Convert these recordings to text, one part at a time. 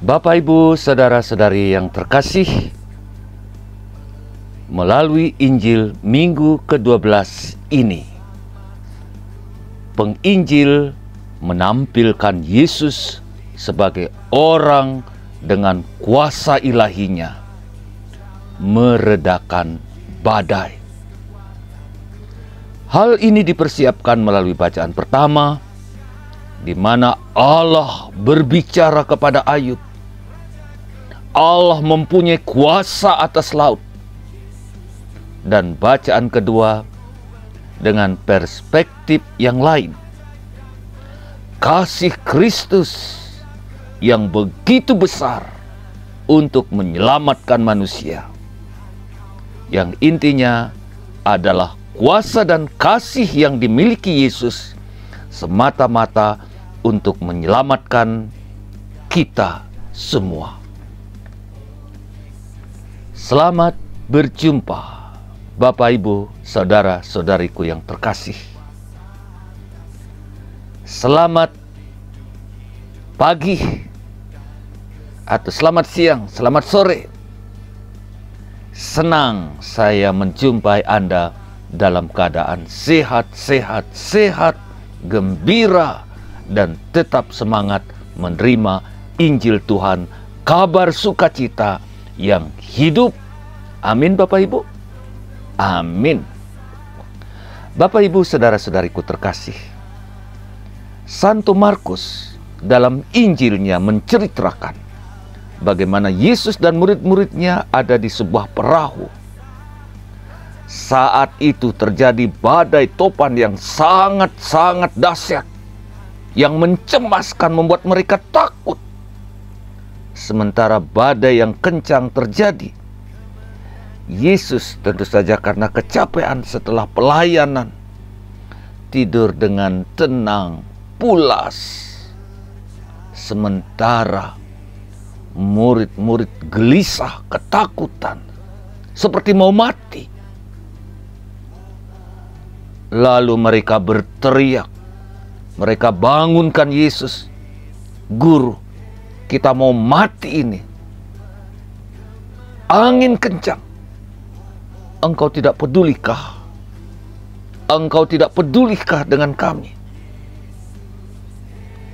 Bapak, Ibu, saudara-saudari yang terkasih, melalui Injil minggu ke-12 ini, penginjil menampilkan Yesus sebagai orang dengan kuasa ilahinya meredakan badai. Hal ini dipersiapkan melalui bacaan pertama, di mana Allah berbicara kepada Ayub. Allah mempunyai kuasa atas laut. Dan bacaan kedua dengan perspektif yang lain. Kasih Kristus yang begitu besar untuk menyelamatkan manusia. Yang intinya adalah kuasa dan kasih yang dimiliki Yesus semata-mata untuk menyelamatkan kita semua. Selamat berjumpa, Bapak, Ibu, saudara-saudariku yang terkasih. Selamat pagi, atau selamat siang, selamat sore. Senang saya menjumpai Anda dalam keadaan sehat, gembira, dan tetap semangat menerima Injil Tuhan, kabar sukacita yang hidup. Amin, Bapak Ibu. Amin. Bapak, Ibu, saudara-saudariku terkasih, Santo Markus dalam Injilnya menceritakan bagaimana Yesus dan murid-muridnya ada di sebuah perahu. Saat itu terjadi badai topan yang sangat-sangat dahsyat, yang mencemaskan, membuat mereka takut. Sementara badai yang kencang terjadi, Yesus tentu saja karena kecapean setelah pelayanan, tidur dengan tenang, pulas. Sementara murid-murid gelisah, ketakutan, seperti mau mati. Lalu mereka berteriak, mereka bangunkan Yesus. Guru, kita mau mati ini. Angin kencang. Engkau tidak pedulikah? Engkau tidak pedulikah dengan kami?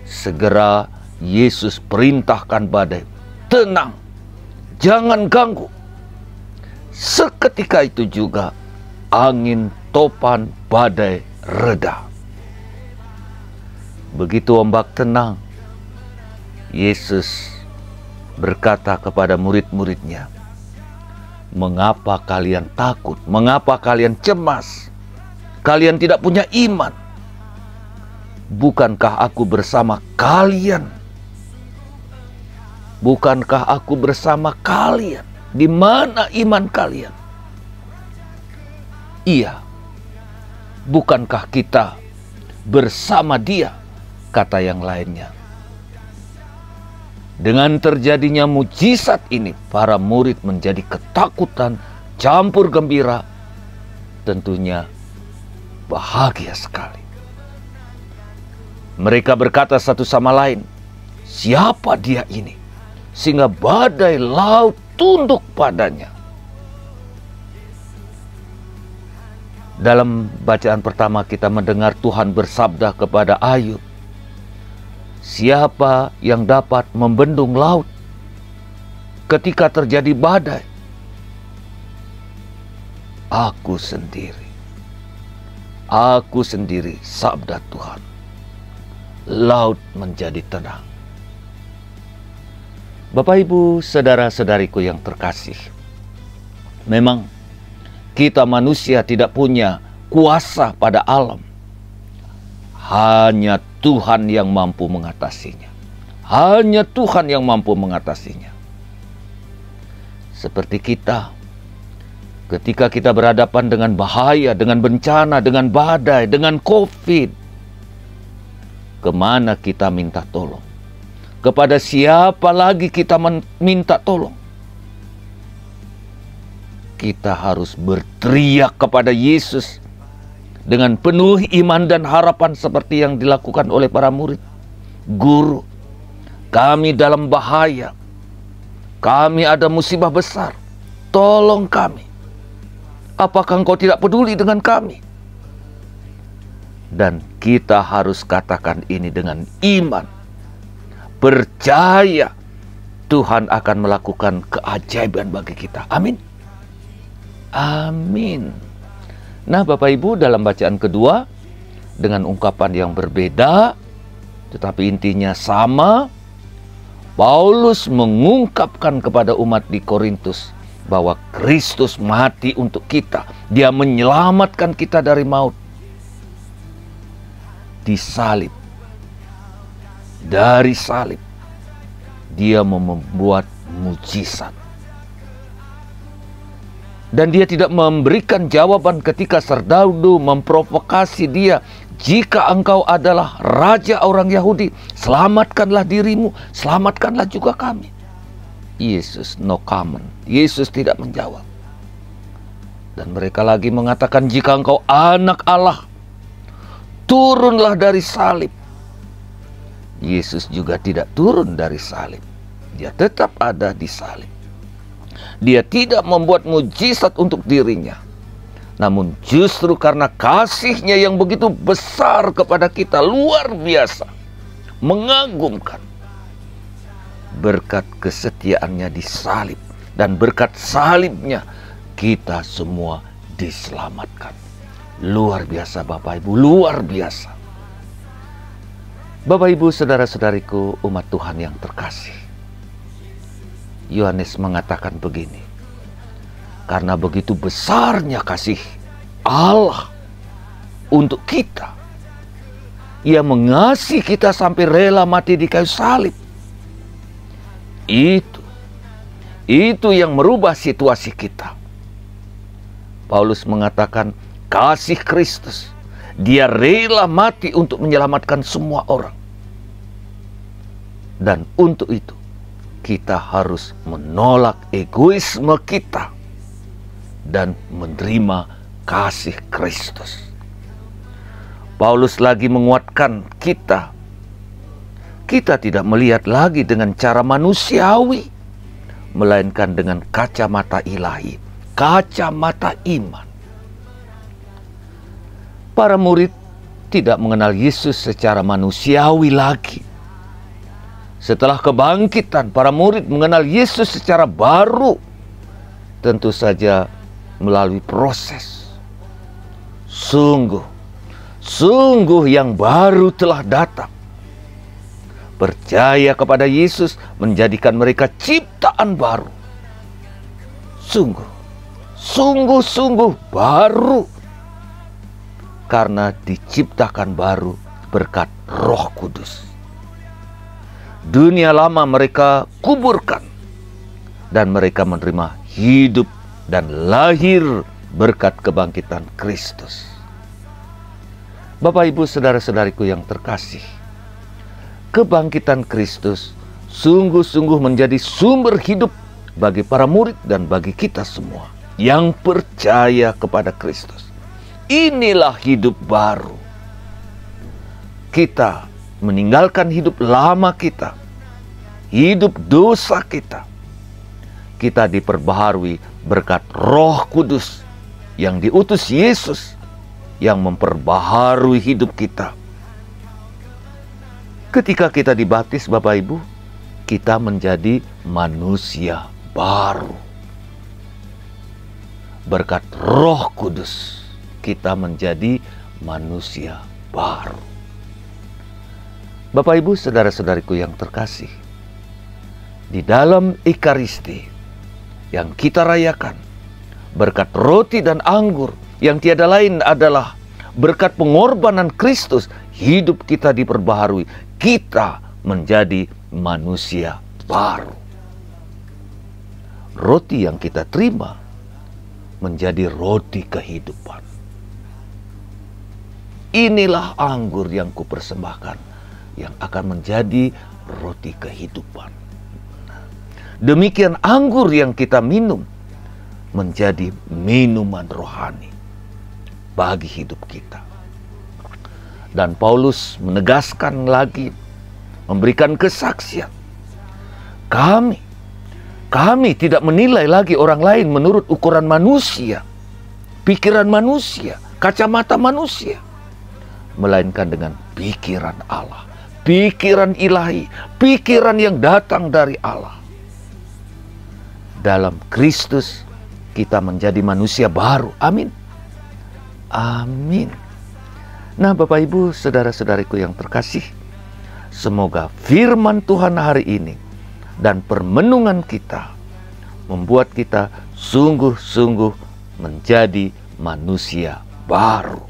Segera Yesus perintahkan badai, tenang, jangan ganggu. Seketika itu juga angin, topan, badai reda. Begitu ombak tenang, Yesus berkata kepada murid-muridnya, "Mengapa kalian takut? Mengapa kalian cemas? Kalian tidak punya iman. Bukankah aku bersama kalian? Bukankah aku bersama kalian? Di mana iman kalian?" Iya, bukankah kita bersama Dia? Kata yang lainnya. Dengan terjadinya mujizat ini, para murid menjadi ketakutan, campur gembira, tentunya bahagia sekali. Mereka berkata satu sama lain, "Siapa Dia ini, sehingga badai laut tunduk padanya?" Dalam bacaan pertama kita mendengar Tuhan bersabda kepada Ayub, "Siapa yang dapat membendung laut ketika terjadi badai?" Aku sendiri. Aku sendiri, sabda Tuhan. Laut menjadi tenang. Bapak, Ibu, saudara-saudariku yang terkasih, memang kita manusia tidak punya kuasa pada alam. Hanya Tuhan yang mampu mengatasinya. Hanya Tuhan yang mampu mengatasinya. Seperti kita, ketika kita berhadapan dengan bahaya, dengan bencana, dengan badai, dengan COVID, kemana kita minta tolong? Kepada siapa lagi kita minta tolong? Kita harus berteriak kepada Yesus dengan penuh iman dan harapan seperti yang dilakukan oleh para murid. Guru, kami dalam bahaya, Kami ada musibah besar. Tolong kami. Apakah Engkau tidak peduli dengan kami? Dan kita harus katakan ini dengan iman. Percaya Tuhan akan melakukan keajaiban bagi kita. Amin. Amin. Nah, Bapak Ibu, dalam bacaan kedua, dengan ungkapan yang berbeda, tetapi intinya sama, Paulus mengungkapkan kepada umat di Korintus bahwa Kristus mati untuk kita. Dia menyelamatkan kita dari maut. Disalib. Dari salib. Dia membuat mujizat. Dan dia tidak memberikan jawaban ketika serdadu memprovokasi dia. Jika engkau adalah raja orang Yahudi, selamatkanlah dirimu, selamatkanlah juga kami. Yesus no comment. Yesus tidak menjawab. Dan mereka lagi mengatakan, jika engkau anak Allah, turunlah dari salib. Yesus juga tidak turun dari salib. Dia tetap ada di salib. Dia tidak membuat mujizat untuk dirinya. Namun justru karena kasih-Nya yang begitu besar kepada kita, luar biasa, mengagumkan. Berkat kesetiaannya di salib dan berkat salibnya kita semua diselamatkan. Luar biasa Bapak Ibu, luar biasa. Bapak Ibu, saudara-saudariku, umat Tuhan yang terkasih. Yohanes mengatakan begini, karena begitu besarnya kasih Allah untuk kita, Ia mengasihi kita sampai rela mati di kayu salib. Itu yang merubah situasi kita. Paulus mengatakan kasih Kristus. Dia rela mati untuk menyelamatkan semua orang. Dan untuk itu kita harus menolak egoisme kita dan menerima kasih Kristus. Paulus lagi menguatkan kita. Kita tidak melihat lagi dengan cara manusiawi, melainkan dengan kacamata ilahi, kacamata iman. Para murid tidak mengenal Yesus secara manusiawi lagi. Setelah kebangkitan, para murid mengenal Yesus secara baru. Tentu saja melalui proses. Sungguh yang baru telah datang. Percaya kepada Yesus menjadikan mereka ciptaan baru. Sungguh baru. Karena diciptakan baru berkat Roh Kudus. Dunia lama mereka kuburkan. Dan mereka menerima hidup dan lahir berkat kebangkitan Kristus. Bapak, Ibu, saudara-saudariku yang terkasih, kebangkitan Kristus sungguh-sungguh menjadi sumber hidup bagi para murid dan bagi kita semua yang percaya kepada Kristus. Inilah hidup baru. Kita meninggalkan hidup lama kita, hidup dosa kita. Kita diperbaharui berkat Roh Kudus yang diutus Yesus, yang memperbaharui hidup kita. Ketika kita dibaptis, Bapak Ibu, kita menjadi manusia baru. Berkat Roh Kudus, kita menjadi manusia baru. Bapak Ibu, saudara-saudariku yang terkasih, di dalam Ekaristi yang kita rayakan, berkat roti dan anggur yang tiada lain adalah berkat pengorbanan Kristus, hidup kita diperbaharui. Kita menjadi manusia baru. Roti yang kita terima menjadi roti kehidupan. Inilah anggur yang kupersembahkan, yang akan menjadi roti kehidupan. Demikian anggur yang kita minum menjadi minuman rohani bagi hidup kita. Dan Paulus menegaskan lagi, memberikan kesaksian, kami Kami tidak menilai lagi orang lain menurut ukuran manusia, pikiran manusia, kacamata manusia, melainkan dengan pikiran Allah, pikiran ilahi, pikiran yang datang dari Allah. Dalam Kristus kita menjadi manusia baru. Amin. Amin. Nah, Bapak Ibu, saudara-saudariku yang terkasih, semoga firman Tuhan hari ini dan permenungan kita membuat kita sungguh-sungguh menjadi manusia baru.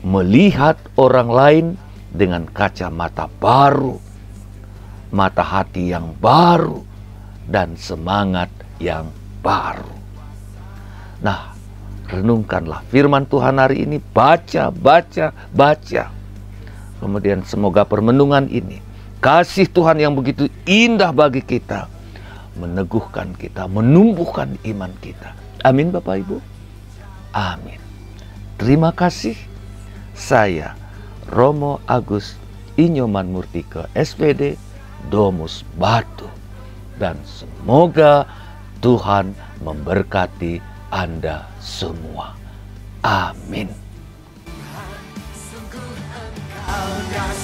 Melihat orang lain dengan kacamata baru, mata hati yang baru, dan semangat yang baru. Nah, renungkanlah firman Tuhan hari ini, baca. Kemudian semoga permenungan ini, kasih Tuhan yang begitu indah bagi kita, meneguhkan kita, menumbuhkan iman kita. Amin Bapak Ibu. Amin. Terima kasih. Saya Romo Agus Inyoman Murtike, SPD Domus Batu. Dan semoga Tuhan memberkati Anda semua. Amin. Sungguh engkau